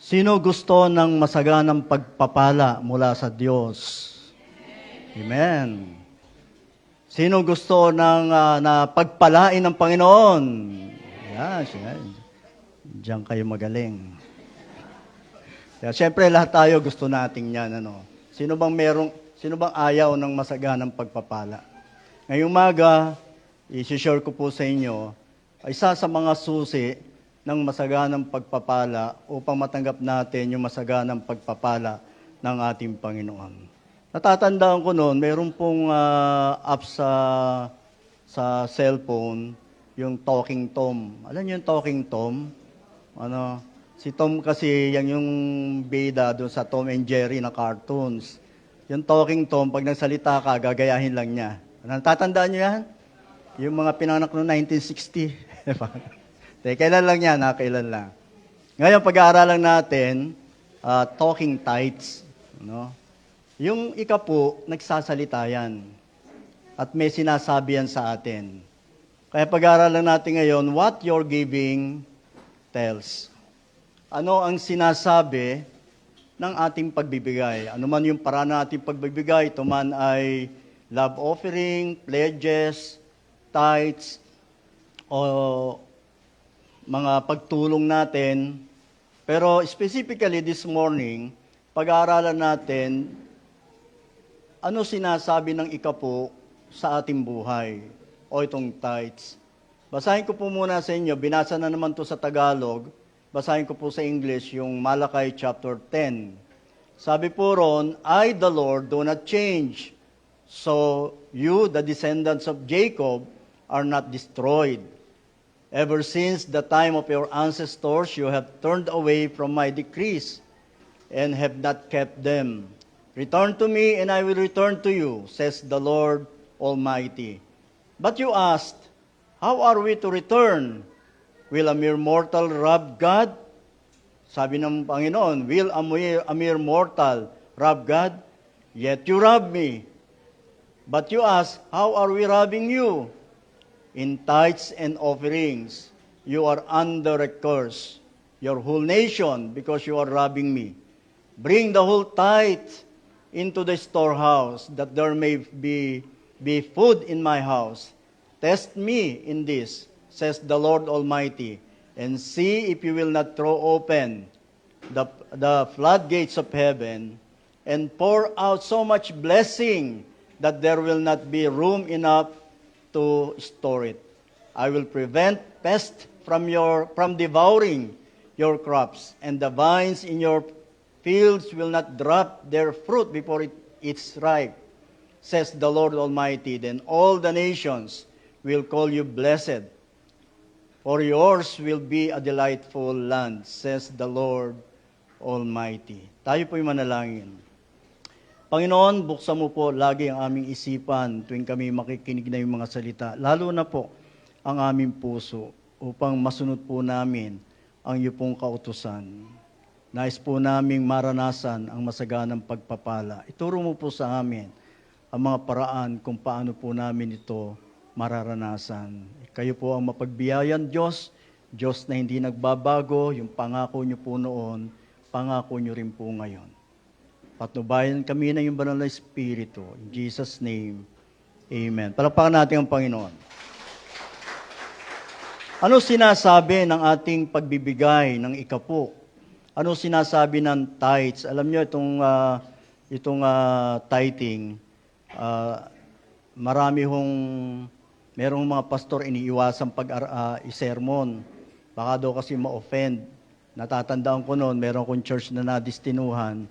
Sino gusto ng masaganang pagpapala mula sa Diyos? Amen. Sino gusto ng na pagpalain ng Panginoon? Yan, diyan kayo magaling. Kaya syempre lahat tayo gusto nating yan, ano. Sino bang ayaw ng masaganang pagpapala? Ngayong umaga, i-share ko po sa inyo, isa sa mga susi ng masaganang pagpapala upang matanggap natin yung masaganang pagpapala ng ating Panginoon. Natatandaan ko noon, mayroon pong app sa cellphone, yung Talking Tom. Alam niyo yung Talking Tom? Si Tom kasi yan yung bida doon sa Tom and Jerry na cartoons. Yung Talking Tom, pag nagsalita ka, gagayahin lang niya. Natatandaan niyo yan? Yung mga pinanganak noong 1960. Kailan lang yan, kailan lang. Ngayon, pag-aaralan natin, talking tithes. No? Yung ika po, nagsasalita yan. At may sinasabi yan sa atin. Kaya pag-aaralan natin ngayon, what your giving tells. Ano ang sinasabi ng ating pagbibigay? Ano man yung paraan ng ating pagbibigay, ito man ay love offering, pledges, tithes, o mga pagtulong natin. Pero specifically this morning, pag-aaralan natin, ano sinasabi ng ikapo sa ating buhay o itong tithes. Basahin ko po muna sa inyo, binasa na naman to sa Tagalog, basahin ko po sa English yung Malakay chapter 10. Sabi po ron, I the Lord do not change, so you, the descendants of Jacob, are not destroyed. Ever since the time of your ancestors, you have turned away from my decrees and have not kept them. Return to me, and I will return to you, says the Lord Almighty. But you asked, how are we to return? Will a mere mortal rob God? Sabi ng Panginoon, will a mere mortal rob God? Yet you rob me. But you ask, how are we robbing you? In tithes and offerings, you are under a curse, your whole nation, because you are robbing me. Bring the whole tithe into the storehouse, that there may be food in my house. Test me in this, says the Lord Almighty, and see if you will not throw open the floodgates of heaven and pour out so much blessing that there will not be room enough to store it. I will prevent pests from devouring your crops, and the vines in your fields will not drop their fruit before it's ripe, says the Lord Almighty. Then all the nations will call you blessed, for yours will be a delightful land, says the Lord Almighty. Tayo po'y manalangin. Panginoon, buksan mo po lagi ang aming isipan tuwing kami makikinig na yung mga salita, lalo na po ang aming puso upang masunod po namin ang iyo pong kautusan. Nais po naming maranasan ang masaganang pagpapala. Ituro mo po sa amin ang mga paraan kung paano po namin ito mararanasan. Kayo po ang mapagbiyayan Diyos, Diyos na hindi nagbabago, yung pangako niyo po noon, pangako niyo rin po ngayon. Patnubayan kami ng iyong banal na Espiritu. In Jesus' name, Amen. Palakpakan natin ang Panginoon. Ano sinasabi ng ating pagbibigay ng ikapo? Ano sinasabi ng tithes? Alam niyo, itong tithing, merong mga pastor iniiwasang isermon. Baka daw kasi ma-offend. Natatandaan ko noon, meron kong church na nadistinuhan.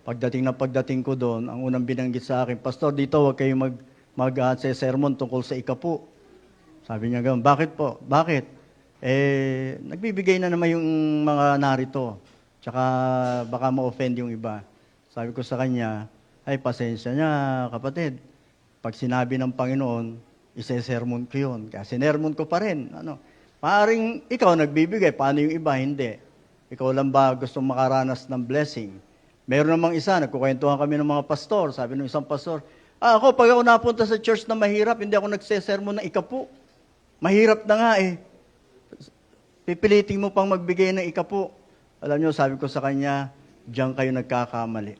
Pagdating ko doon, ang unang binanggit sa akin, Pastor, dito huwag kayong mag-sermon tungkol sa ikapo. Sabi niya gano'n, bakit po? Bakit? Nagbibigay na naman yung mga narito. Tsaka baka ma-offend yung iba. Sabi ko sa kanya, ay pasensya niya kapatid. Pag sinabi ng Panginoon, ise-sermon ko yun. Kaya sinermon ko pa rin. Maaring ikaw nagbibigay, paano yung iba? Hindi. Ikaw lang ba gusto makaranas ng blessing? Meron namang isa, nagkukwentuhan kami ng mga pastor. Sabi ng isang pastor, ako, pag ako napunta sa church na mahirap, hindi ako nagsesermon ng ikapo. Mahirap na nga eh. Pipilitin mo pang magbigay ng ikapo. Alam niyo, sabi ko sa kanya, diyan kayo nagkakamali.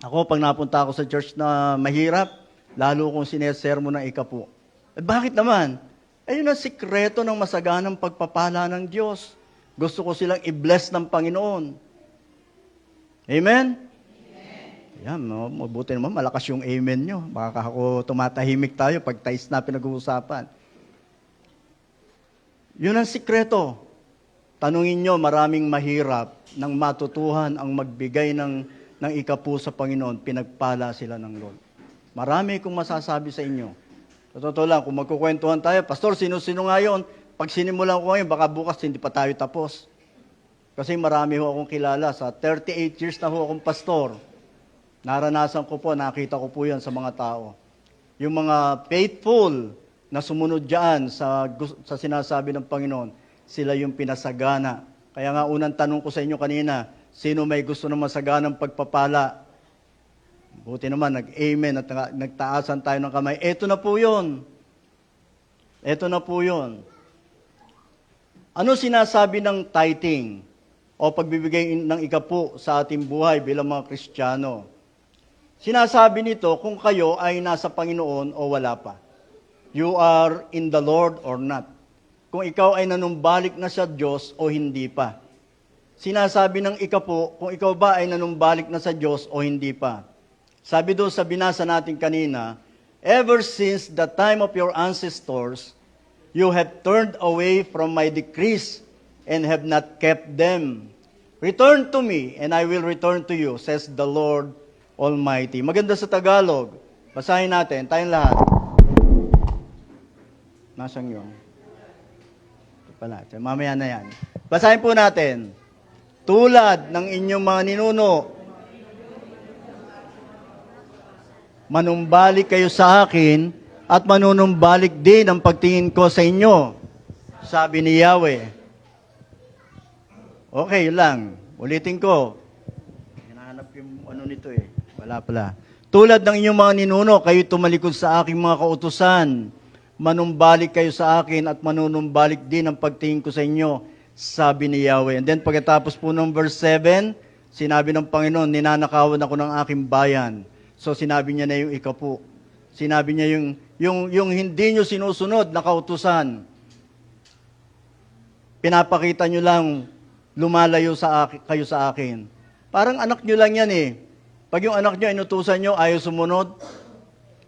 Ako, pag napunta ako sa church na mahirap, lalo kong sinesermo ng ikapu. Bakit naman? Ayun ang sikreto ng masaganang pagpapala ng Diyos. Gusto ko silang i-bless ng Panginoon. Amen? Yan, no? Mabuti naman, malakas yung amen nyo. Baka ako tumatahimik tayo pag tais na pinag-uusapan. Yun ang sikreto. Tanungin nyo, maraming mahirap nang matutuhan ang magbigay ng ikapu sa Panginoon, pinagpala sila ng Lord. Marami kong masasabi sa inyo. Sa totoo lang, kung magkukwentuhan tayo, Pastor, sino-sino nga yun? Pag sinimulan ko ngayon, baka bukas hindi pa tayo tapos. Kasi marami ho akong kilala. Sa 38 years na ho akong pastor. Naranasan ko po, nakita ko po yan sa mga tao. Yung mga faithful na sumunod dyan sa sinasabi ng Panginoon, sila yung pinasagana. Kaya nga unang tanong ko sa inyo kanina, sino may gusto ng masaganang pagpapala? Buti naman, nag-amen at nagtaasan tayo ng kamay. Ito na po yun. Ito na po yun. Ano sinasabi ng tithing o pagbibigay ng ikapu sa ating buhay bilang mga Kristiyano? Sinasabi nito kung kayo ay nasa Panginoon o wala pa. You are in the Lord or not. Kung ikaw ay nanumbalik na sa Diyos o hindi pa. Sinasabi ng ikapu kung ikaw ba ay nanumbalik na sa Diyos o hindi pa. Sabi doon sa binasa natin kanina, ever since the time of your ancestors, you have turned away from my decrees and have not kept them. Return to me, and I will return to you, says the Lord Almighty. Maganda sa Tagalog. Basahin natin, tayong lahat. Nasaan yun? Ito pala, mamaya na yan. Basahin po natin. Tulad ng inyong mga ninuno, manumbalik kayo sa akin at manunumbalik din ang pagtingin ko sa inyo, sabi ni Yahweh. Okay, yun lang. Ulitin ko. Hinahanap yung ano nito eh. Wala pala. Tulad ng inyong mga ninuno, kayo tumalikod sa aking mga kautusan. Manumbalik kayo sa akin at manunumbalik din ang pagtingin ko sa inyo, sabi ni Yahweh. And then pagkatapos po ng verse 7, sinabi ng Panginoon, ninanakawan ako ng aking bayan. So sinabi niya na yung ikapu. Sinabi niya yung hindi nyo sinusunod na kautusan. Pinapakita nyo lang lumalayo kayo sa akin. Parang anak nyo lang yan eh. Pag yung anak nyo inutusan nyo, ayaw sumunod,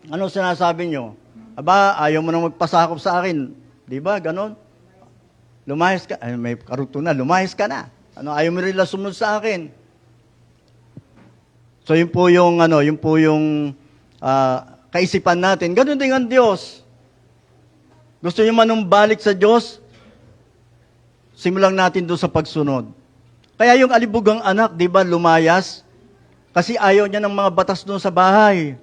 ano sinasabi nyo? Aba, ayaw mo nang magpasakop sa akin. Di ba? Ganon. Lumayas ka. Ay, may karugtong na. Lumayas ka na. Ano, ayaw mo rin lang sumunod sa akin. So yun po yung kaisipan natin. Ganun din ang Diyos. Gusto niyo manumbalik sa Diyos? Simulan natin doon sa pagsunod. Kaya yung alibugang anak, di ba, lumayas? Kasi ayaw niya ng mga batas doon sa bahay.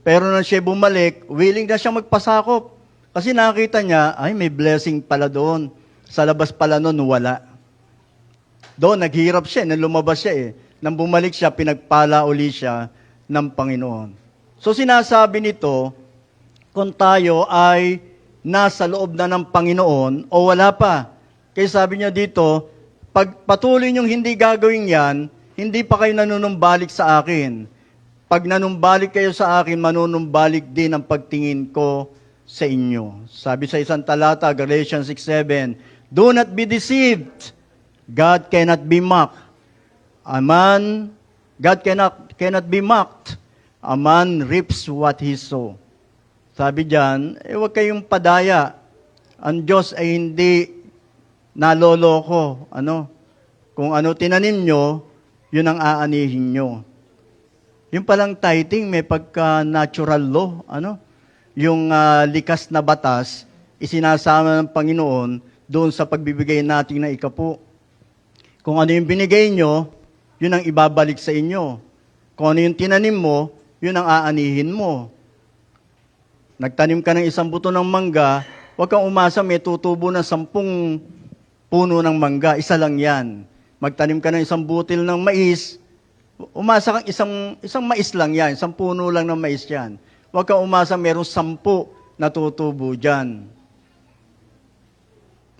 Pero nang siya bumalik, willing na siya magpasakop. Kasi nakita niya, ay may blessing pala doon. Sa labas pala noon, wala. Doon, naghirap siya, nang lumabas siya eh. Nang bumalik siya, pinagpala uli siya ng Panginoon. So sinasabi nito, kung tayo ay nasa loob na ng Panginoon o wala pa. Kaya sabi niya dito, pag patuloy niyong hindi gagawin yan, hindi pa kayo nanunumbalik sa akin. Pag nanumbalik kayo sa akin, manunumbalik din ang pagtingin ko sa inyo. Sabi sa isang talata, Galatians 6:7, do not be deceived. God cannot be mocked. God cannot be mocked. A man reaps what he sow. Sabi diyan, huwag kayong padaya. Ang Diyos ay hindi naloloko. Kung ano tinanim nyo, yun ang aanihin nyo. Yung palang tithing, may pagka-natural law. Yung likas na batas, isinasama ng Panginoon doon sa pagbibigay natin ng ikapu. Kung ano yung binigay nyo, yun ang ibabalik sa inyo. Kung ano yung tinanim mo, yun ang aanihin mo. Nagtanim ka ng isang buto ng mangga, huwag kang umasa may tutubo ng 10 puno ng mangga. Isa lang yan. Magtanim ka ng isang butil ng mais, umasa kang isang mais lang yan. Isang puno lang ng mais yan. Huwag kang umasa mayroong 10 na tutubo dyan.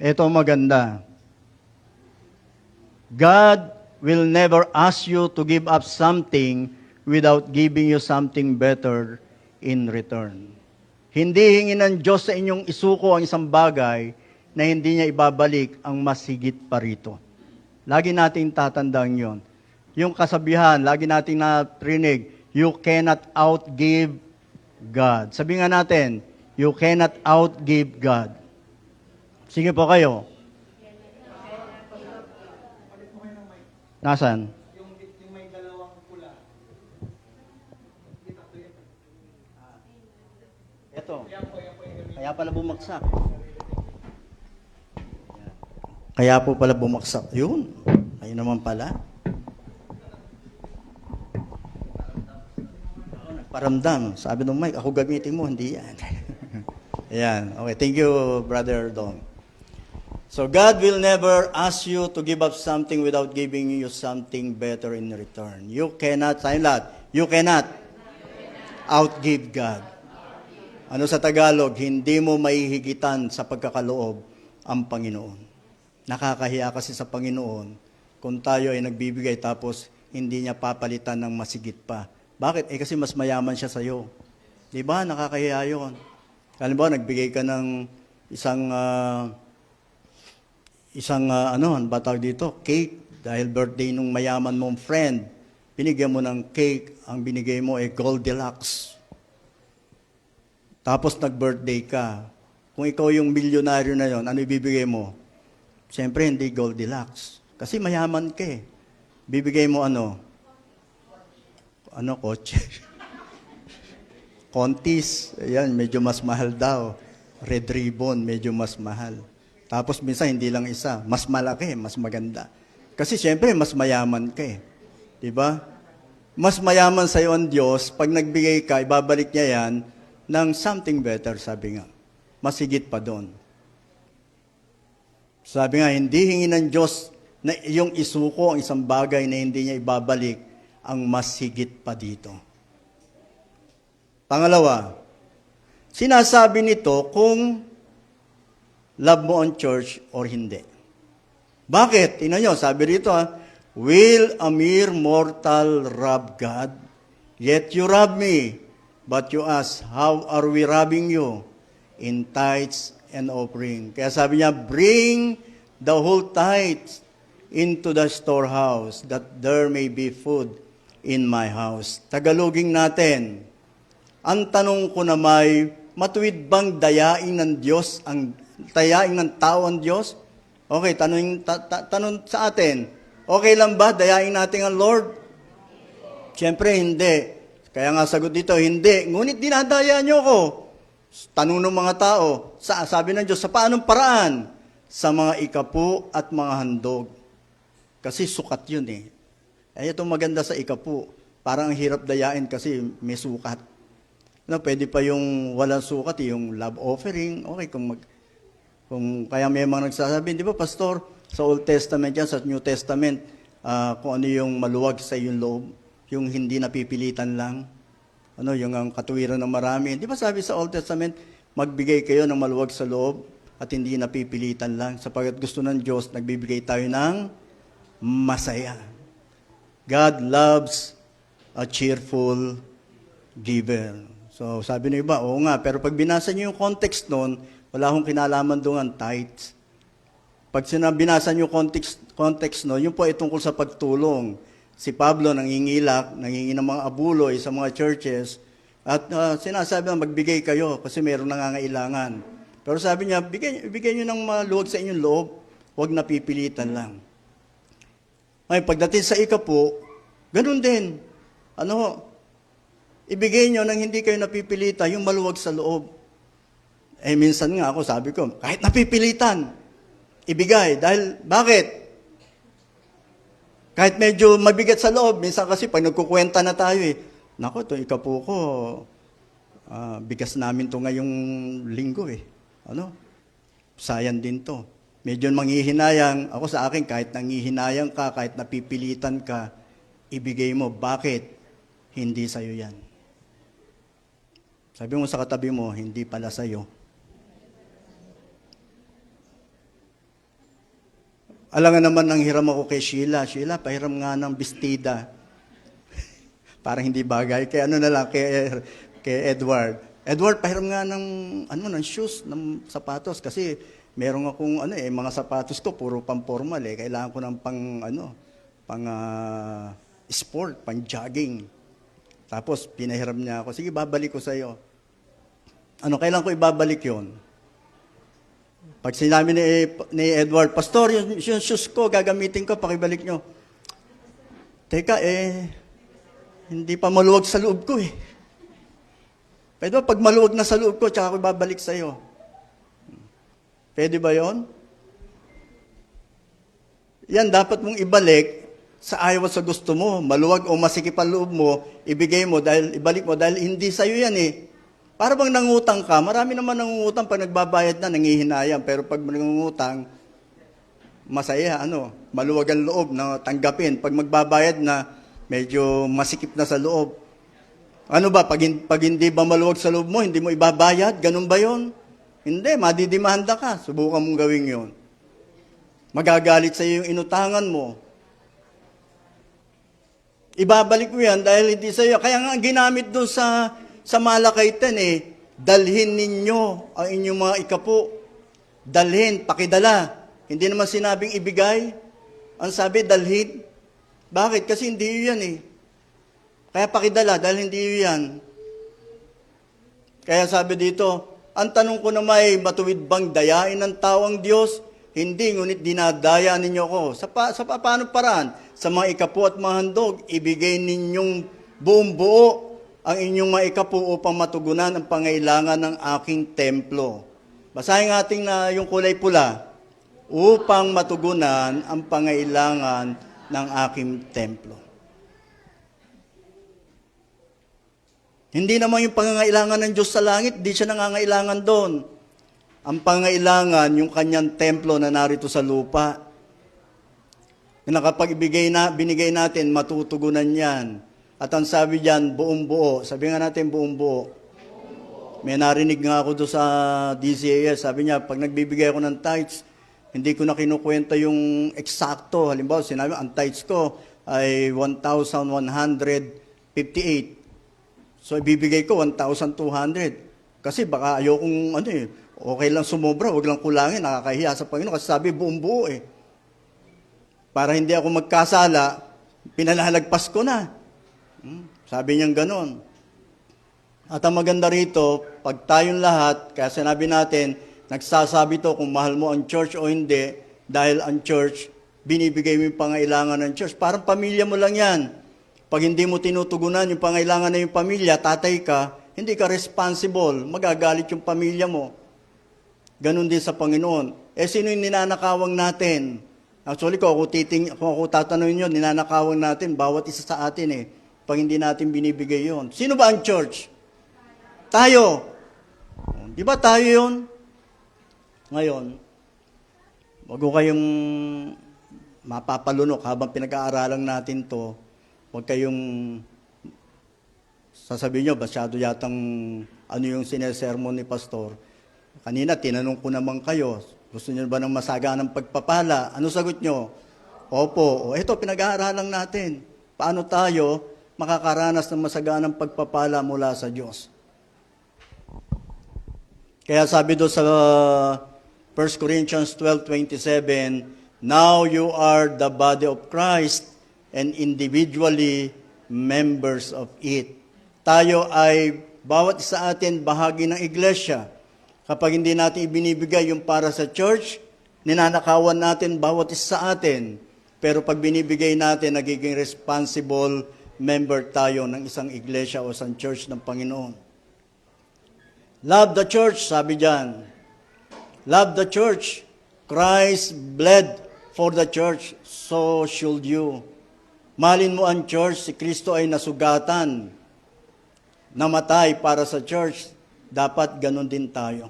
Ito ang maganda. God will never ask you to give up something without giving you something better in return. Hindi hingin ng Diyos sa inyong isuko ang isang bagay na hindi niya ibabalik ang mas higit pa rito. Lagi nating tatandaan yon. Yung kasabihan, lagi nating narinig, you cannot outgive God. Sabi nga natin, you cannot outgive God. Sige po kayo. Nasaan? Yung may dalawang pula. Ito. Kaya pala bumagsak. Kaya po pala bumagsak. Yun. Ayun naman pala. Nagparamdam. Sabi ng Mike, ako gamitin mo, hindi yan. Ayan. Okay, thank you, Brother Dong. So God will never ask you to give up something without giving you something better in return. You cannot, sayang lahat, you cannot outgive God. Ano sa Tagalog, hindi mo maihigitan sa pagkakaloob ang Panginoon. Nakakahiya kasi sa Panginoon kung tayo ay nagbibigay tapos hindi niya papalitan ng masigit pa. Bakit? Kasi mas mayaman siya sa iyo. Di ba? Nakakahiya yun. Halimbawa, nagbigay ka ng isang ano ba tawag dito? Cake. Dahil birthday nung mayaman mong friend, binigyan mo ng cake, ang binigay mo ay Goldilocks. Tapos nag-birthday ka. Kung ikaw yung milyonaryo na yon, ano ibibigay mo? Siyempre, hindi Goldilocks. Kasi mayaman ka eh. Bibigay mo ano? Ano, kotse? Contis. Ayan, medyo mas mahal daw. Red ribbon, medyo mas mahal. Tapos minsan hindi lang isa, mas malaki, mas maganda. Kasi siyempre mas mayaman ka eh. 'Di ba? Mas mayaman sa iyo ang Diyos pag nagbigay ka, ibabalik niya 'yan ng something better, sabi nga. Mas higit pa doon. Sabi nga, hindi hingin ng Diyos na iyong isuko ang isang bagay na hindi niya ibabalik ang mas higit pa dito. Pangalawa, sinasabi nito kung love mo ang church or hindi. Bakit? Tingnan nyo, sabi rito will a mere mortal rob God? Yet you rob me. But you ask, how are we robbing you? In tithes and offering. Kaya sabi niya, bring the whole tithes into the storehouse, that there may be food in my house. Tagaloging natin, ang tanong ko na matuwid bang dayain ng Diyos ang dayain ng tao ang Diyos? Okay, tanong sa atin, okay lang ba dayain natin ang Lord? Siyempre, hindi. Kaya nga sagot dito, hindi. Ngunit dinadaya niyo ko. Tanong ng mga tao, sabi ng Diyos, sa paanong paraan? Sa mga ikapu at mga handog. Kasi sukat yun eh. Itong maganda sa ikapu, parang ang hirap dayain kasi may sukat. Pwede pa yung walang sukat, yung love offering. Okay, kung kaya may mga nagsasabi, di ba, Pastor, sa Old Testament yan, sa New Testament, kung ano yung maluwag sa iyong loob, yung hindi napipilitan lang, yung ang katuwiran ng marami. Di ba sabi sa Old Testament, magbigay kayo ng maluwag sa loob at hindi napipilitan lang, sapagkat gusto ng Diyos, nagbibigay tayo ng masaya. God loves a cheerful giver. So sabi ng iba, oo nga, pero pag binasa niyo yung context noon, wala akong kinalaman doon ang tithes. Pag binasa niyo context no, yun po ay tungkol sa pagtulong. Si Pablo nangingilak, nangingi ng mga abuloy sa mga churches, at sinasabi na magbigay kayo kasi mayroong nangangailangan. Pero sabi niya, bigay niyo ng maluwag sa inyong loob, huwag napipilitan lang. Ay, pagdating sa ikapu, ganun din. Ibigay niyo nang hindi kayo napipilitan, yung maluwag sa loob. Minsan nga ako, sabi ko, kahit napipilitan, ibigay. Dahil, bakit? Kahit medyo mabigat sa loob, minsan kasi pag nagkukwenta na tayo Nako, ito ikapu ko, bigas namin to ngayong linggo Sayang din to. Medyo manghihinayang, ako sa akin, kahit nanghihinayang ka, kahit napipilitan ka, ibigay mo. Bakit? Hindi sa'yo yan. Sabi mo sa katabi mo, hindi pala sa'yo. Alangan naman nang hiram ako kay Sheila. Sheila, pahiram nga ng bestida. Parang hindi bagay. Kaya ano na lang, kay Edward. Edward, pahiram nga ng shoes, ng sapatos. Kasi meron akong, mga sapatos ko, puro pang-formal eh. Kailangan ko ng sport, pang-jogging. Tapos, pinahiram niya ako. Sige, babalik ko sa'yo. Kailan ko ibabalik yon? Pag sinabi ni Edward, Pastor, yung shoes ko, gagamitin ko, pakibalik nyo. Teka, hindi pa maluwag sa loob ko eh. Pwede ba, pag maluwag na sa loob ko, tsaka ko ibabalik sa'yo. Pwede ba yon? Yan, dapat mong ibalik sa ayaw at sa gusto mo. Maluwag o masikip ang loob mo, ibalik mo dahil hindi sa'yo yan eh. Para bang nangutang ka, marami naman nangungutang pag nagbabayad na, nangihinayang. Pero pag nangungutang, masaya, maluwag ang loob na tanggapin. Pag magbabayad na, medyo masikip na sa loob. Ano ba, pag hindi ba maluwag sa loob mo, hindi mo ibabayad? Ganun ba yon? Hindi, madidimanda ka. Subukan mong gawin yon. Magagalit sa iyo yung inutangan mo. Ibabalik mo yan dahil hindi sa iyo. Kaya nga ginamit doon sa Malakaitan dalhin ninyo ang inyong mga ikapo. Dalhin, pakidala. Hindi naman sinabing ibigay. Ang sabi, dalhin. Bakit? Kasi hindi yun yan Kaya pakidala dahil hindi yun yan. Kaya sabi dito, ang tanong ko naman matuwid bang dayain ng tao ang Diyos? Hindi, ngunit dinadaya ninyo ko. Sa paano paraan? Sa mga ikapo at mga handog, ibigay ninyong buong buo ang inyong maikapo upang matugunan ang pangailangan ng aking templo. Basahin natin na yung kulay pula. Upang matugunan ang pangailangan ng aking templo. Hindi naman yung pangangailangan ng Diyos sa langit, di siya nangangailangan doon. Ang pangailangan, yung kanyang templo na narito sa lupa. Na kapag binigay natin, matutugunan yan. At ang sabi diyan, buong buo. Sabi nga natin, buong buo. May narinig nga ako doon sa DCAS. Sabi niya, pag nagbibigay ako ng tithes, hindi ko na kinukwenta yung eksakto. Halimbawa, sinabi, ang tithes ko ay 1,158. So, ibibigay ko 1,200. Kasi baka ayokong, okay lang sumobra, wag lang kulangin, nakakahiya sa Panginoon. Kasi sabi, buong buo Para hindi ako magkasala, pinalalagpas ko na. Sabi niyang ganon. At ang maganda rito, pag tayong lahat, kaya sinabi natin, nagsasabi to kung mahal mo ang church o hindi, dahil ang church, binibigay mo yung pangailangan ng church. Parang pamilya mo lang yan. Pag hindi mo tinutugunan yung pangailangan ng yung pamilya, tatay ka, hindi ka responsible, magagalit yung pamilya mo. Ganon din sa Panginoon. Sino yung ninanakawang natin? Actually, kung ako tatanungin yun, ninanakawang natin, bawat isa sa atin pag hindi natin binibigay yon. Sino ba ang church? Tayo. Di ba tayo yun? Ngayon, wag ko kayong mapapalunok habang pinag-aaralan natin to. Huwag kayong sasabihin nyo, masyado yatang yung sinesermon ni Pastor. Kanina, tinanong ko naman kayo, gusto nyo ba ng masaganang pagpapala? Ano sagot nyo? Opo. Ito, pinag-aaralan natin. Paano tayo makakaranas ng masaganang pagpapala mula sa Diyos? Kaya sabi doon sa 1 Corinthians 12:27, now you are the body of Christ and individually members of it. Tayo ay bawat isa atin bahagi ng iglesia. Kapag hindi natin ibinibigay yung para sa church, ninanakawan natin bawat isa sa atin. Pero pag binibigay natin, nagiging responsible member tayo ng isang iglesia o isang church ng Panginoon. Love the church, sabi diyan. Love the church. Christ bled for the church, so should you. Mahalin mo ang church, si Kristo ay nasugatan, namatay para sa church, dapat ganun din tayo.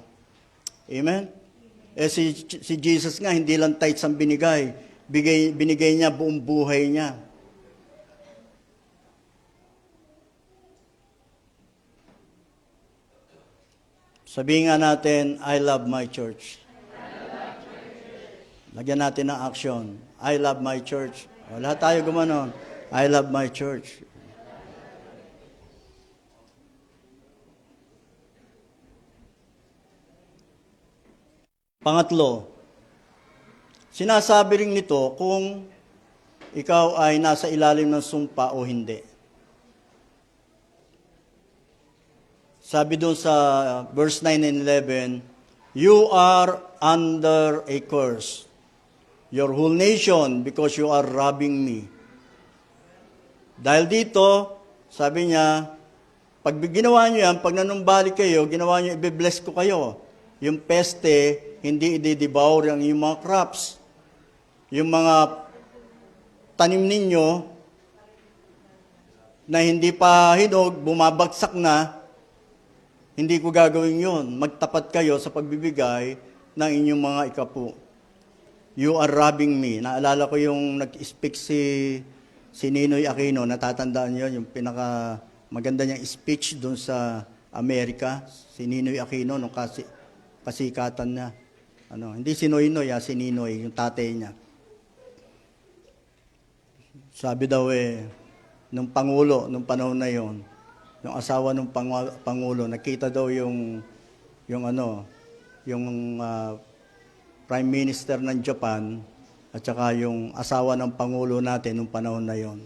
Amen? Si Jesus nga, hindi lang tithes ang binigay niya buong buhay niya. Sabihin nga natin, I love my church. Lagyan natin ng action. I love my church. O, lahat tayo gumanon. I love my church. Pangatlo, sinasabi rin nito kung ikaw ay nasa ilalim ng sumpa o hindi. Sabi doon sa verse 9 and 11, you are under a curse, your whole nation, because you are robbing me. Dahil dito, sabi niya, pag ginawa niyo yan, pag nanumbalik kayo, ginawa niyo, i-bless ko kayo. Yung peste, hindi i-devour yung mga crops. Yung mga tanim ninyo na hindi pa hinog, bumabagsak na, hindi ko gagawin yun. Magtapat kayo sa pagbibigay ng inyong mga ikapu. You are robbing me. Naalala ko yung nag-speak si Ninoy Aquino, natatandaan niyo yung pinaka maganda niyang speech doon sa Amerika, si Ninoy Aquino, nung kasikatan niya. Hindi si Noynoy, si Ninoy, yung tatay niya. Sabi daw nung Pangulo, nung panahon na yon, yung asawa ng Pangulo, nakita daw yung Prime Minister ng Japan at saka yung asawa ng Pangulo natin nung panahon na yon.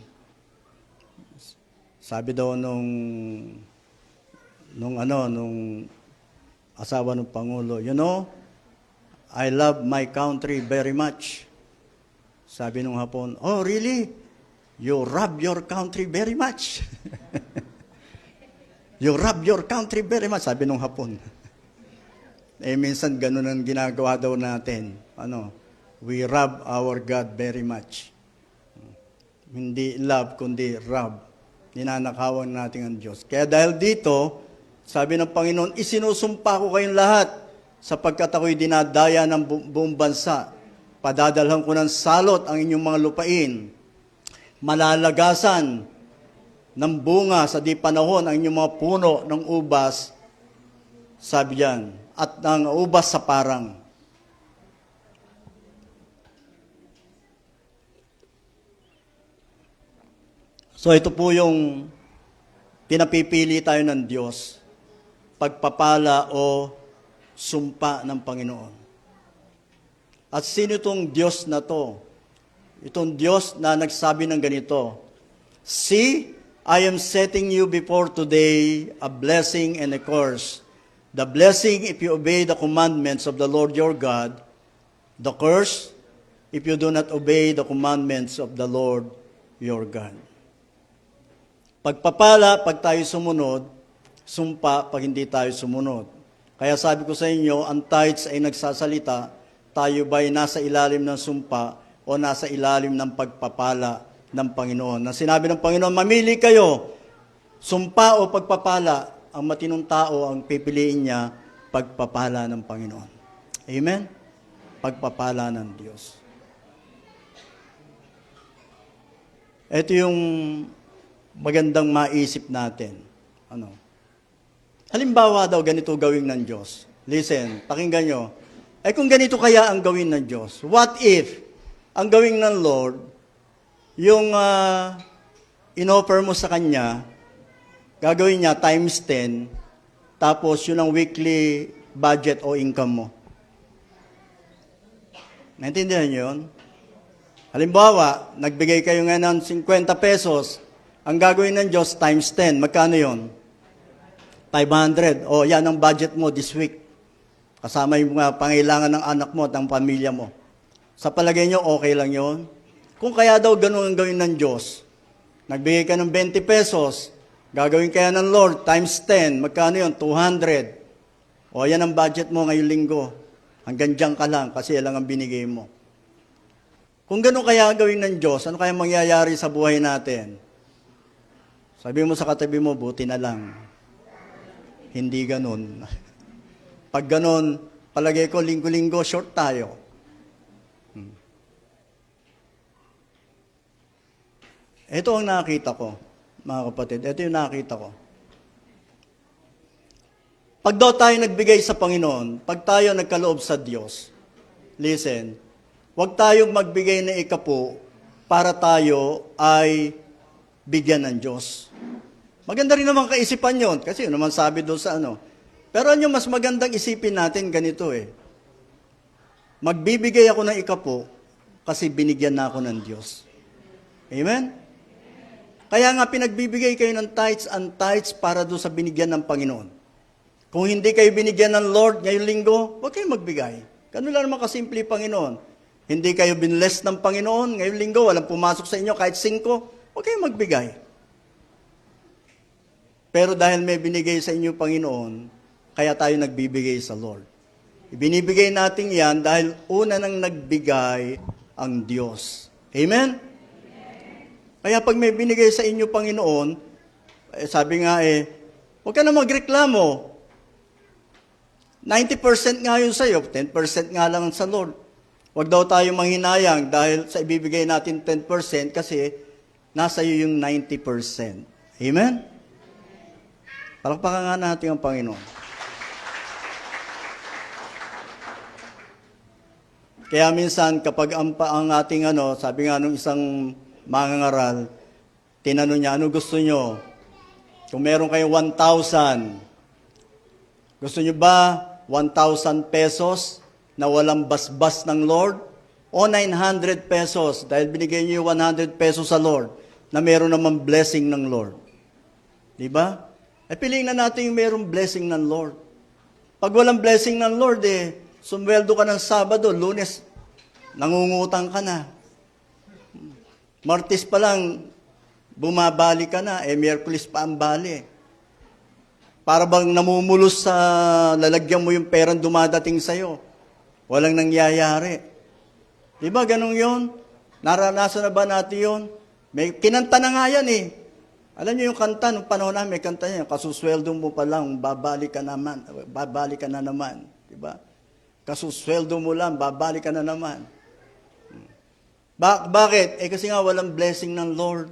Sabi daw nung asawa ng Pangulo, you know, I love my country very much. Sabi nung Hapon, oh really? You rob your country very much. You rob your country very much, sabi nung Hapon. Minsan ganun ang ginagawa daw natin. We rob our God very much. Hindi love, kundi rob. Ninanakawan natin ang Diyos. Kaya dahil dito, sabi ng Panginoon, isinusumpa ko kayong lahat sapagkat ako'y dinadaya ng buong bansa. Padadalhan ko ng salot ang inyong mga lupain. Malalagasan ng bunga sa di panahon ang inyong mga puno ng ubas, sabi yan, at ng ubas sa parang. So ito po yung pinapipili tayo ng Diyos, pagpapala o sumpa ng Panginoon. At sino itong Diyos na to? Itong Diyos na nagsabi ng ganito, see, I am setting you before today a blessing and a curse. The blessing if you obey the commandments of the Lord your God. The curse if you do not obey the commandments of the Lord your God. Pagpapala pag tayo sumunod, sumpa pag hindi tayo sumunod. Kaya sabi ko sa inyo, ang tithes ay nagsasalita, tayo ba'y nasa ilalim ng sumpa o nasa ilalim ng pagpapala ng Panginoon. Na sinabi ng Panginoon, mamili kayo, sumpa o pagpapala. Ang matinong tao, ang pipiliin niya, pagpapala ng Panginoon. Amen? Pagpapala ng Diyos. Ito yung magandang maisip natin. Halimbawa daw, ganito gawin ng Diyos. Listen, pakinggan nyo. Kung ganito kaya ang gawin ng Diyos, what if ang gawin ng Lord, yung inoffer mo sa Kanya, gagawin niya times 10, tapos yun ang weekly budget o income mo. Naintindihan niyo yun? Halimbawa, nagbigay kayo nga ng 50 pesos, ang gagawin ng Diyos times 10, magkano yun? 500. O yan ang budget mo this week. Kasama yung mga pangailangan ng anak mo at ng pamilya mo. Sa palagay nyo, okay lang yun? Kung kaya daw ganun ang gawin ng Diyos, nagbigay ka ng 20 pesos, gagawin kaya ng Lord times 10, magkano yun? 200. O yan ang budget mo ngayong linggo. Hanggang dyan ka lang kasi yan lang ang binigay mo. Kung ganun kaya gawin ng Diyos, ano kaya mangyayari sa buhay natin? Sabi mo sa katabi mo, buti na lang. Hindi ganun. Pag ganun, palagay ko, linggo-linggo, short tayo. Ito ang nakita ko, mga kapatid. Ito yung nakita ko. Pag daw tayo nagbigay sa Panginoon, pag tayo nagkaloob sa Diyos, listen, Huwag tayong magbigay ng ikapo para tayo ay bigyan ng Diyos. Maganda rin naman kaisipan yon, kasi yun naman sabi doon sa ano. Pero ano mas magandang isipin natin ganito eh. Magbibigay ako ng ikapo kasi binigyan na ako ng Diyos. Amen? Kaya nga pinagbibigay kayo ng tithes and tithes para doon sa binigyan ng Panginoon. Kung hindi kayo binigyan ng Lord ngayong linggo, huwag kayong magbigay. Ganun lang naman kasimple, Panginoon. Hindi kayo binless ng Panginoon ngayong linggo, walang pumasok sa inyo kahit 5, huwag kayong magbigay. Pero dahil may binigay sa inyo, Panginoon, kaya tayo nagbibigay sa Lord. Ibinibigay natin yan dahil una nang nagbigay ang Diyos. Amen? Kaya pag may binigay sa inyo, Panginoon, sabi nga huwag ka na magreklamo. 90% nga yun sa'yo, 10% nga lang sa Lord. Huwag daw tayo manghinayang dahil sa ibibigay natin 10% kasi nasa iyo yung 90%. Amen? Palakpakan nga natin ang Panginoon. Kaya minsan kapag ang ating sabi nga nung isang mangangaral, tinanong niya, ano gusto nyo? Kung meron kayong 1,000, gusto nyo ba 1,000 pesos na walang basbas ng Lord? O 900 pesos dahil binigay niyo yung 100 pesos sa Lord na meron namang blessing ng Lord? Diba? Piliin na natin yung merong blessing ng Lord. Pag walang blessing ng Lord, sumweldo ka ng Sabado, Lunes, nangungutang ka na. Martes pa lang, bumabali ka na, Miyerkules pa ang bali. Para bang namumulos sa lalagyan mo yung perang dumadating sa'yo. Walang nangyayari. Di ba ganun yun? Naranasan na ba natin yun? May kinanta na nga yan Alam niyo yung kanta, nung panahon namin, may kanta niya, kasusweldo mo pa lang, babalik ka na naman. Di ba? Kasusweldo mo lang, babalik ka na naman. Bakit? Kasi nga walang blessing ng Lord.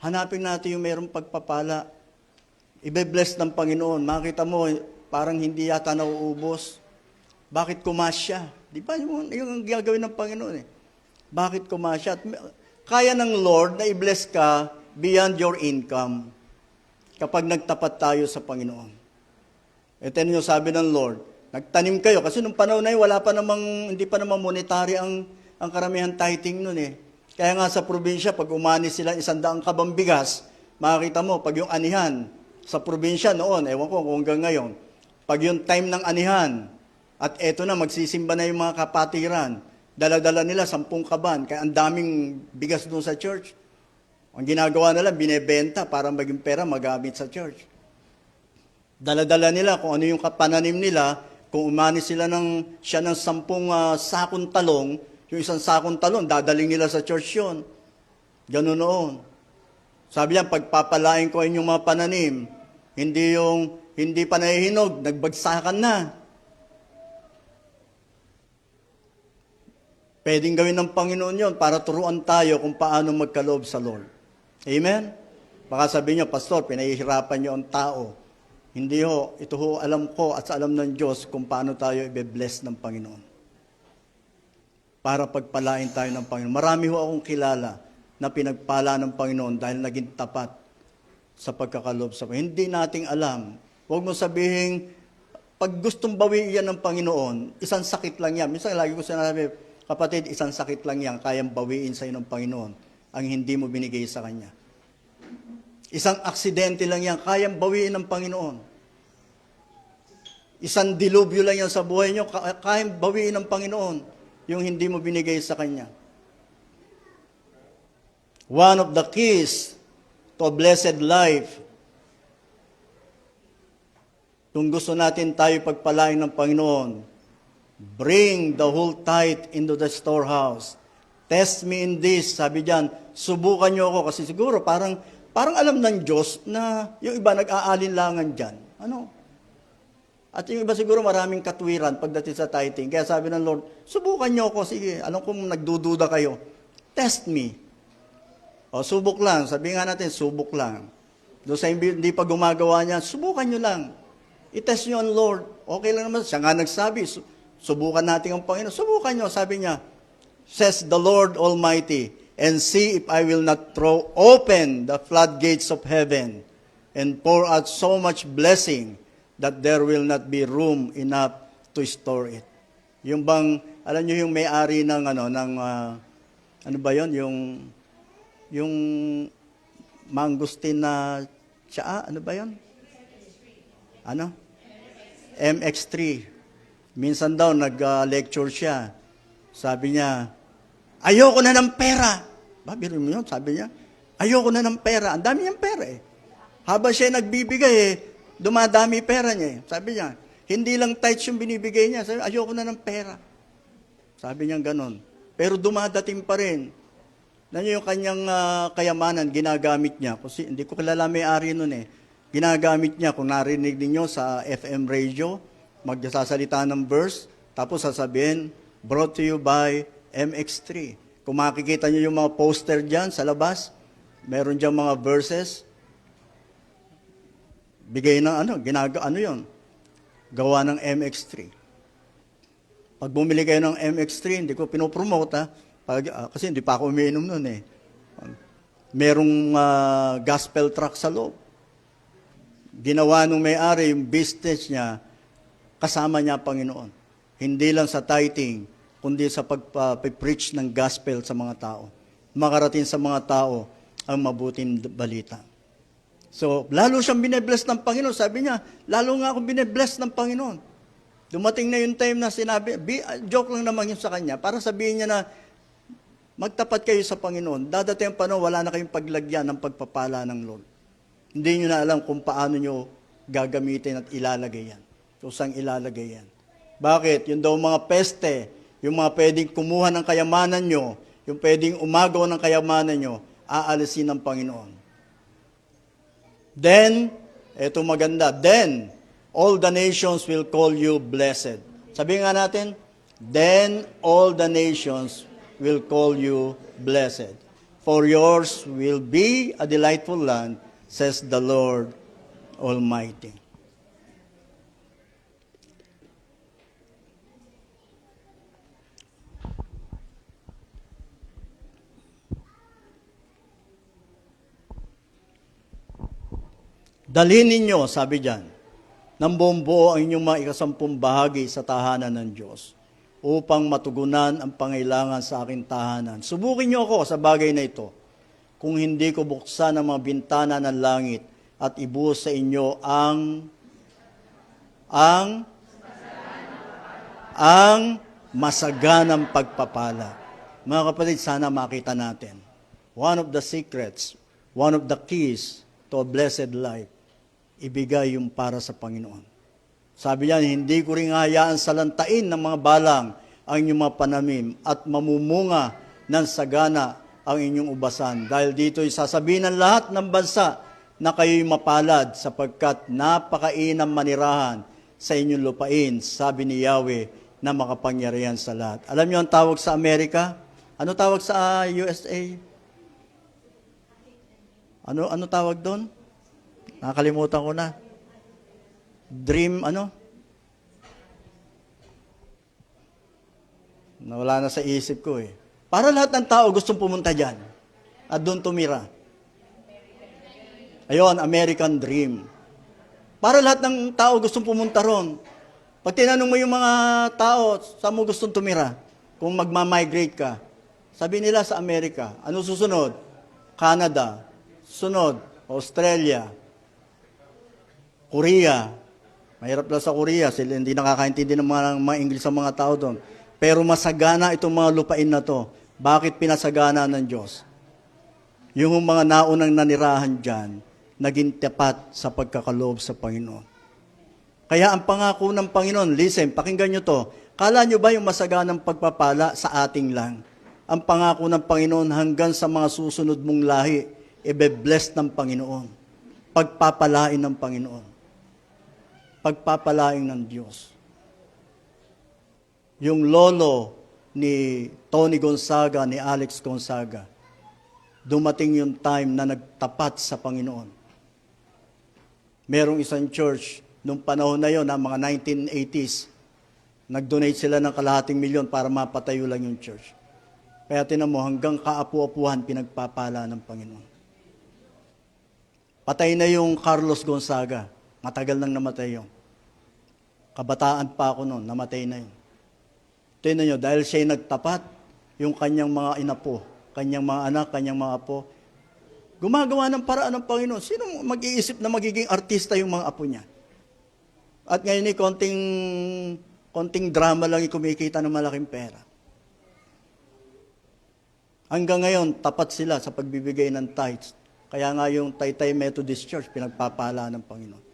Hanapin natin yung mayroong pagpapala. Ibe-bless ng Panginoon. Makita mo, parang hindi yata nauubos. Bakit kumasya? Di ba? Yung gagawin ng Panginoon Bakit kumasya? Kaya ng Lord na i-bless ka beyond your income kapag nagtapat tayo sa Panginoon. Ito yung sabi ng Lord, nagtanim kayo. Kasi nung panahon na yun, hindi pa namang monetary ang karamihan tithing nun Kaya nga sa probinsya, pag umani sila 100 kabang bigas, makikita mo, pag yung anihan sa probinsya noon, ewan ko kung hanggang ngayon, pag yung time ng anihan, at eto na, magsisimba na yung mga kapatiran. Dala-dala nila 10 kaban, kaya ang daming bigas doon sa church. Ang ginagawa nila, binebenta para maging pera magamit sa church. Dala-dala nila kung ano yung pananim nila, kung umani sila siya ng 10 sakong talong, yung isang sakong talong, dadaling nila sa church yun. Ganun noon. Sabi niya, pagpapalain ko inyong mga pananim, hindi pa nahihinog, nagbagsakan na. Pwedeng gawin ng Panginoon yon para turuan tayo kung paano magkaloob sa Lord. Amen? Baka sabihin niyo, Pastor, pinahihirapan niyo ang tao. Hindi ito alam ko at sa alam ng Diyos kung paano tayo i-bless ng Panginoon. Para pagpalain tayo ng Panginoon. Marami akong kilala na pinagpala ng Panginoon dahil naging tapat sa pagkakaloob sa Panginoon. Hindi nating alam. Huwag mo sabihin, pag gustong bawiin yan ng Panginoon, isang sakit lang yan. Minsan lagi ko sinasabi, kapatid, isang sakit lang yan, kayang bawiin sa iyo ng Panginoon ang hindi mo binigay sa Kanya. Isang aksidente lang yan, kayang bawiin ng Panginoon. Isang dilubyo lang yan sa buhay nyo, kayang bawiin ng Panginoon yung hindi mo binigay sa Kanya. One of the keys to a blessed life, kung gusto natin tayo pagpalain ng Panginoon, bring the whole tithe into the storehouse. Test me in this. Sabi diyan, subukan niyo ako kasi siguro parang alam ng Diyos na yung iba nag-aalinlangan diyan. At yung iba siguro maraming katwiran pagdating sa tithing. Kaya sabi ng Lord, subukan niyo ako. Sige, alam kong nagdududa kayo. Test me. Subok lang. Sabi nga natin, subok lang. Doon sa hindi pa gumagawa niya, subukan niyo lang. I-test niyo ang Lord. Okay lang naman. Siya nga nagsabi, subukan natin ang Panginoon. Subukan nyo, sabi niya. says the Lord Almighty, and see if I will not throw open the floodgates of heaven and pour out so much blessing that there will not be room enough to store it. Yung bang, alam niyo yung may-ari ng ano ba yon, yung mangustin na tsaa, ano ba yon? Ano? MX3. Minsan daw nag-lecture siya. Sabi niya, ayoko na ng pera. Biro mo yun, sabi niya. Ayoko na ng pera. Ang dami niyang pera eh. Habang siya nagbibigay dumadami pera niya eh. Sabi niya, hindi lang tithes yung binibigay niya. Sabi, ayoko na ng pera. Sabi niya ganon. Pero dumadating pa rin. Yung kanyang kayamanan, ginagamit niya. Kasi hindi ko kilala may-ari nun eh. Ginagamit niya, kung narinig niyo sa FM radio, magsasalita ng verse, tapos sasabihin, brought to you by MX3. Kung makikita niyo yung mga poster dyan sa labas, meron dyan mga verses, bigay ng yun, gawa ng MX3. Pag bumili kayo ng MX3, hindi ko pinopromote kasi hindi pa ako umiinom nun eh. Merong gospel track sa loob. Ginawa nung may-ari yung business niya, kasama niya Panginoon. Hindi lang sa tithing, kundi sa pag-preach ng gospel sa mga tao. Makarating sa mga tao ang mabuting balita. So, lalo siyang binebless ng Panginoon. Sabi niya, lalo nga akong binebless ng Panginoon. Dumating na yung time na sinabi, joke lang naman yun sa kanya, para sabihin niya na, magtapat kayo sa Panginoon. Dadating ang panahon, wala na kayong paglagyan ng pagpapala ng Lord. Hindi nyo na alam kung paano nyo gagamitin at ilalagay yan. So, saan ilalagay yan? Bakit? Yung daw mga peste, yung mga pwedeng kumuha ng kayamanan nyo, yung pwedeng umagaw ng kayamanan nyo, aalisin ng Panginoon. Then, eto maganda, then, all the nations will call you blessed. Sabihin nga natin, then all the nations will call you blessed. For yours will be a delightful land, says the Lord Almighty. Dalhin ninyo, sabi diyan, ng buong buo ang inyong mga ikasampung bahagi sa tahanan ng Diyos upang matugunan ang pangailangan sa aking tahanan. Subukin niyo ako sa bagay na ito. Kung hindi ko buksan ang mga bintana ng langit at ibuhos sa inyo ang masaganang pagpapala. Mga kapatid, sana makita natin. One of the secrets, one of the keys to a blessed life, ibigay yung para sa Panginoon. Sabi niya, hindi ko rin hayaan salantain ng mga balang ang inyong mga panamim at mamumunga ng sagana ang inyong ubasan. Dahil dito'y sasabihin ng lahat ng bansa na kayo'y mapalad sapagkat napakainam manirahan sa inyong lupain, sabi ni Yahweh na makapangyarihan sa lahat. Alam niyo ang tawag sa Amerika? Ano tawag sa USA? Ano tawag doon? Nakakalimutan ko na. Dream, Nawala na sa isip ko eh. Para lahat ng tao gustong pumunta dyan at doon tumira. Ayun, American Dream. Para lahat ng tao gustong pumunta ron. Pag tinanong mo yung mga tao, saan mo gustong tumira? Kung magmamigrate ka, sabi nila sa Amerika. Ano susunod? Canada. Sunod, Australia. Korea. Mahirap lang sa Korea. Sila hindi nakakaintindi ng mga English sa mga tao doon. Pero masagana itong mga lupain na to. Bakit pinasagana ng Diyos? Yung mga naunang nanirahan dyan, naging tapat sa pagkakaloob sa Panginoon. Kaya ang pangako ng Panginoon, listen, pakinggan nyo to. Kala nyo ba yung masaganang pagpapala sa ating lang? Ang pangako ng Panginoon hanggang sa mga susunod mong lahi, ibe-bless ng Panginoon. Pagpapalain ng Panginoon. Pagpapalain ng Diyos. Yung lolo ni Tony Gonzaga, ni Alex Gonzaga, dumating yung time na nagtapat sa Panginoon. Merong isang church, nung panahon na yon, mga 1980s, nag-donate sila ng $250,000 para mapatayo lang yung church. Kaya tinan mo, hanggang kaapu-apuhan pinagpapala ng Panginoon. Patay na yung Carlos Gonzaga. Matagal nang namatay yun. Kabataan pa ako noon, namatay na yun. Tingnan nyo, dahil siya'y nagtapat, yung kanyang mga inapo, kanyang mga anak, kanyang mga apo, gumagawa ng paraan ng Panginoon. Sino mag-iisip na magiging artista yung mga apo niya? At ngayon konting drama lang yung kumikita ng malaking pera. Hanggang ngayon, tapat sila sa pagbibigay ng tithes. Kaya nga yung Taytay Methodist Church, pinagpapala ng Panginoon.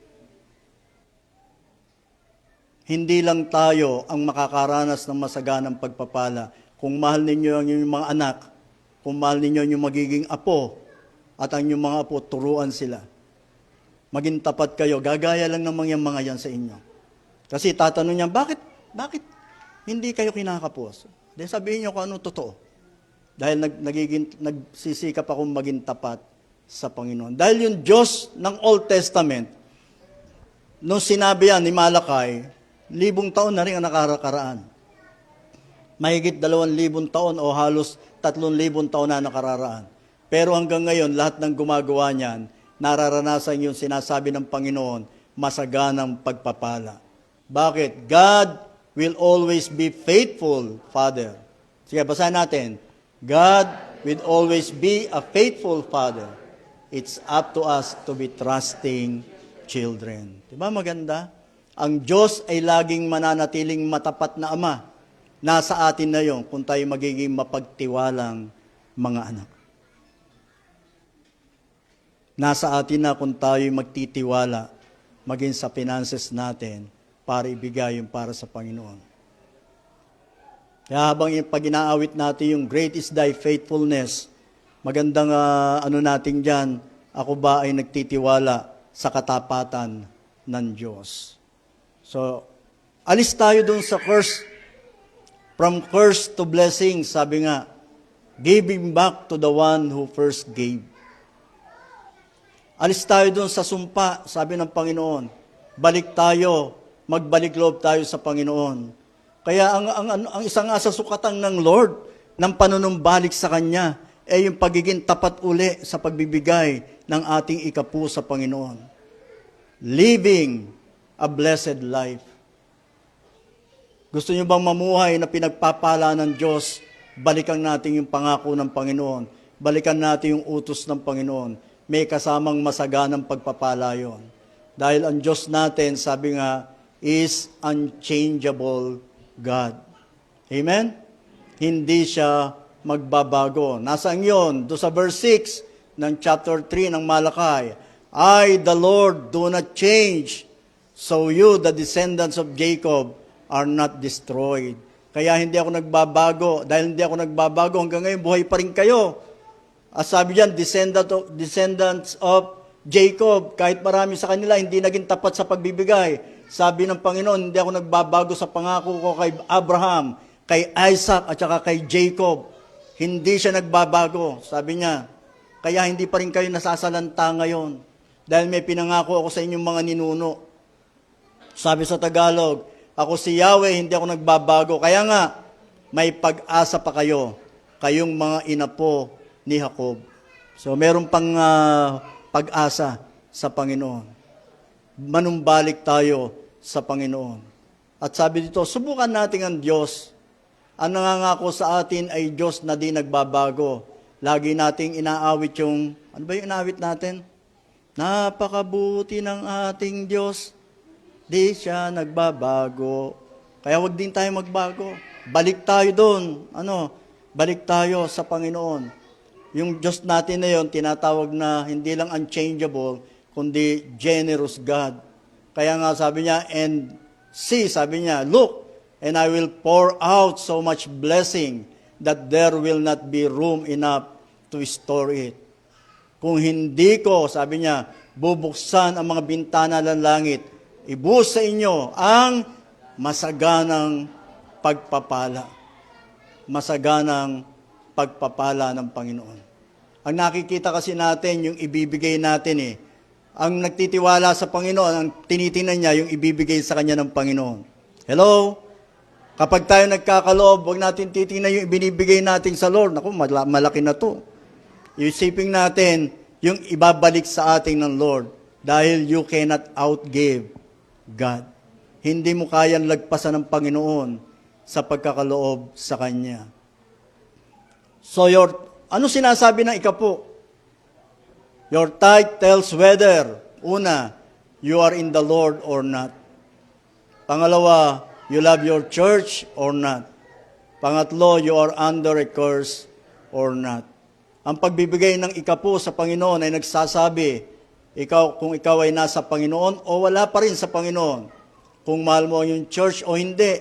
Hindi lang tayo ang makakaranas ng masaganang pagpapala. Kung mahal ninyo ang inyong mga anak, kung mahal ninyo yung magiging apo, at ang inyong mga apo, turuan sila. Maging tapat kayo, gagaya lang ng mga yan sa inyo. Kasi tatanong niya, bakit hindi kayo kinakapos? Dahil sabihin niyo kung ano totoo. Dahil nagsisikap akong maging tapat sa Panginoon. Dahil yung Diyos ng Old Testament, nung sinabi yan ni Malakay, 1,000 taon na rin ang nakakaraan. Mahigit 2,000 taon o halos 3,000 taon na nakararaan. Pero hanggang ngayon, lahat ng gumagawa niyan, nararanasan yung sinasabi ng Panginoon, masaganang pagpapala. Bakit? God will always be faithful, Father. Sige, basahin natin. God will always be a faithful Father. It's up to us to be trusting children. Diba maganda? Ang Diyos ay laging mananatiling matapat na Ama. Nasa atin na yon kung tayo magiging mapagtiwalang mga anak. Nasa atin na kung tayo magtitiwala maging sa finances natin para ibigay yung para sa Panginoon. Kaya habang pag inaawit natin yung great is thy faithfulness, magandang natin dyan, ako ba ay nagtitiwala sa katapatan ng Diyos. So, alis tayo dun sa curse, from curse to blessing, sabi nga, giving back to the one who first gave. Alis tayo dun sa sumpa, sabi ng Panginoon, balik tayo, magbalik loob tayo sa Panginoon. Kaya ang isang sa sukatan ng Lord, ng panunumbalik sa Kanya, ay yung pagiging tapat uli sa pagbibigay ng ating ikapu sa Panginoon. Living a blessed life. Gusto niyo bang mamuhay na pinagpapala ng Diyos? Balikan natin yung pangako ng Panginoon. Balikan natin yung utos ng Panginoon. May kasamang masaganang pagpapala yon. Dahil ang Diyos natin, sabi nga, is unchangeable God. Amen? Hindi siya magbabago. Nasaan yun? Doon sa verse 6 ng chapter 3 ng Malakay. I, the Lord, do not change. So you, the descendants of Jacob, are not destroyed. Kaya hindi ako nagbabago. Dahil hindi ako nagbabago, hanggang ngayon buhay pa rin kayo. As sabi diyan, descendants of Jacob, kahit marami sa kanila, hindi naging tapat sa pagbibigay. Sabi ng Panginoon, hindi ako nagbabago sa pangako ko kay Abraham, kay Isaac, at saka kay Jacob. Hindi siya nagbabago. Sabi niya, kaya hindi pa rin kayo nasasalanta ngayon. Dahil may pinangako ako sa inyong mga ninuno. Sabi sa Tagalog, ako si Yahweh, hindi ako nagbabago. Kaya nga, may pag-asa pa kayo, kayong mga inapo ni Jacob. So, meron pang pag-asa sa Panginoon. Manumbalik tayo sa Panginoon. At sabi dito, subukan natin ang Diyos. Ang nangangako sa atin ay Diyos na di nagbabago. Lagi nating inaawit yung, ano ba yung inaawit natin? Napakabuti ng ating Diyos, di siya nagbabago. Kaya wag din tayo magbago. Balik tayo doon. Balik tayo sa Panginoon. Yung Diyos natin na yun, tinatawag na hindi lang unchangeable, kundi generous God. Kaya nga sabi niya, and see, sabi niya, look, and I will pour out so much blessing that there will not be room enough to store it. Kung hindi ko, sabi niya, bubuksan ang mga bintana ng langit, ibuhos sa inyo ang masaganang pagpapala. Masaganang pagpapala ng Panginoon. Ang nakikita kasi natin, yung ibibigay natin Ang nagtitiwala sa Panginoon, ang tinitingnan niya, yung ibibigay sa kanya ng Panginoon. Hello? Kapag tayo nagkakaloob, huwag natin titingnan yung ibinibigay natin sa Lord. Naku, malaki na to. Isipin natin yung ibabalik sa atin ng Lord. Dahil you cannot outgive God. Hindi mo kayang lagpasan ng Panginoon sa pagkakaloob sa Kanya. So ano sinasabi ng ikapo? Your tithe tells whether, una, you are in the Lord or not. Pangalawa, you love your church or not. Pangatlo, you are under a curse or not. Ang pagbibigay ng ikapo sa Panginoon ay nagsasabi, kung ikaw ay nasa Panginoon o wala pa rin sa Panginoon. Kung mahal mo yung church o hindi.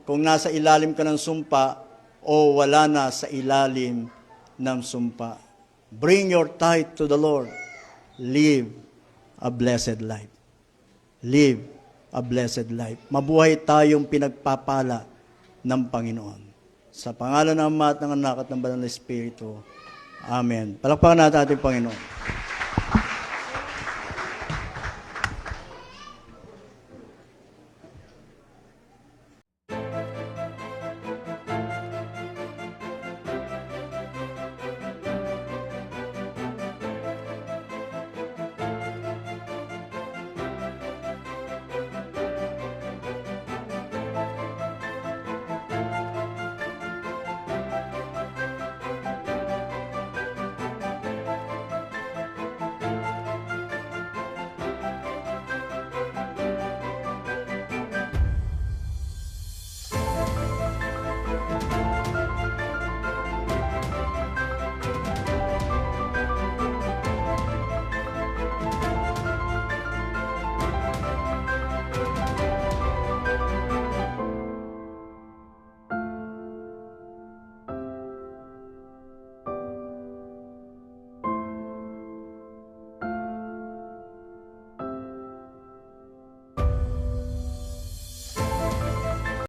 Kung nasa ilalim ka ng sumpa o wala na sa ilalim ng sumpa. Bring your tithe to the Lord. Live a blessed life. Live a blessed life. Mabuhay tayong pinagpapala ng Panginoon. Sa pangalan ng Ama at ng Anak at ng Banal na Espiritu. Amen. Palakpakan natin ating Panginoon.